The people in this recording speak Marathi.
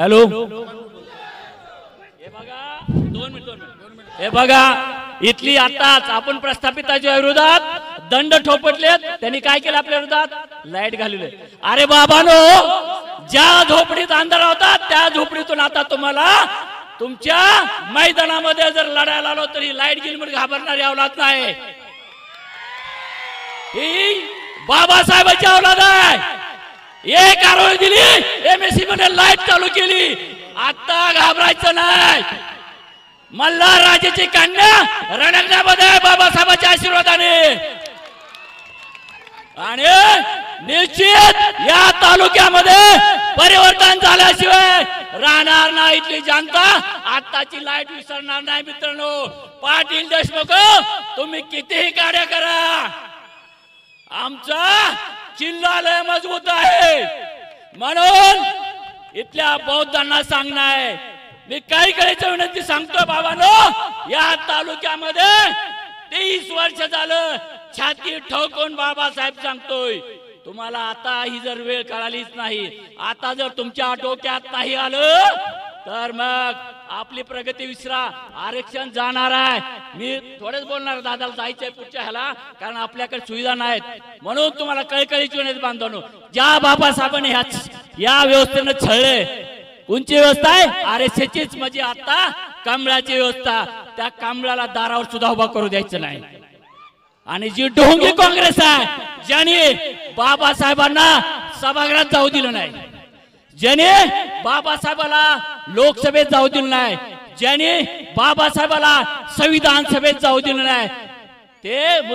हॅलो, हे बघा 2 मिनिट हे बघा इथली आताच आपण प्रस्थापिताच्या विरोधात दंड ठोपटलेत. त्यांनी काय केलं आपल्या विरोधात? लाईट घालवले. अरे बाबानो, ज्या झोपडीत अंधार होता त्या झोपडीतून आता तुम्हाला तुमच्या मैदानामध्ये जर लढायला आलो तरी लाईट गेली म्हणून घाबरणारी औलाद नाही. ही बाबासाहेबांची औलाद आहे. एक कारवाई दिली, एमएससी मध्ये लाईट चालू केली. आता घाबरायचं नाही. मल्हार राजाची कन्या रणंगणामध्ये बाबासाहेबांच्या आशीर्वादाने आणि निश्चित या तालुक्यामध्ये परिवर्तन झाल्याशिवाय राहणार नाही. इथली जनता आताची लाईट विसरणार नाही. मित्रांनो, पाटील देशमुख तुम्ही कितीही कार्य करा, आमचा चिल्ला लय मजबूत आहे. म्हणून इथल्या बौद्धांना सांगणं आहे, मी काही करायची विनंती सांगतोय बाबांनो, या तालुक्यामध्ये 30 वर्ष झालं छाती ठोकून बाबासाहेब सांगतोय, तुम्हाला आता ही जर वेळ कळालीच नाही, आता जर तुमच्या डोक्यात नाही आलं तर मग आपली प्रगती विसरा. आरक्षण जाणार आहे. मी थोडेच बोलणार, दादाला जायचंय पुढच्या ह्याला, कारण आपल्याकडे सुविधा नाहीत. म्हणून तुम्हाला कळकळीची विनंती बांधवनो, ज्या बाबासाहेबांनी या व्यवस्थेनं छळले, कोणची व्यवस्था आहे? आरक्षणाचीच. म्हणजे आता कमळाची व्यवस्था, त्या कमळाला दारावर सुद्धा उभा करू द्यायचं नाही. आणि जी ढोंगी काँग्रेस आहे, ज्याने बाबासाहेबांना सभागृहात जाऊ दिलं नाही, ज्याने बाबासाहेबाला लोकसभेत जाऊ दिलं नाही, ज्याने बाबासाहेबाला संविधान सभेत जाऊ दिलं नाही, ते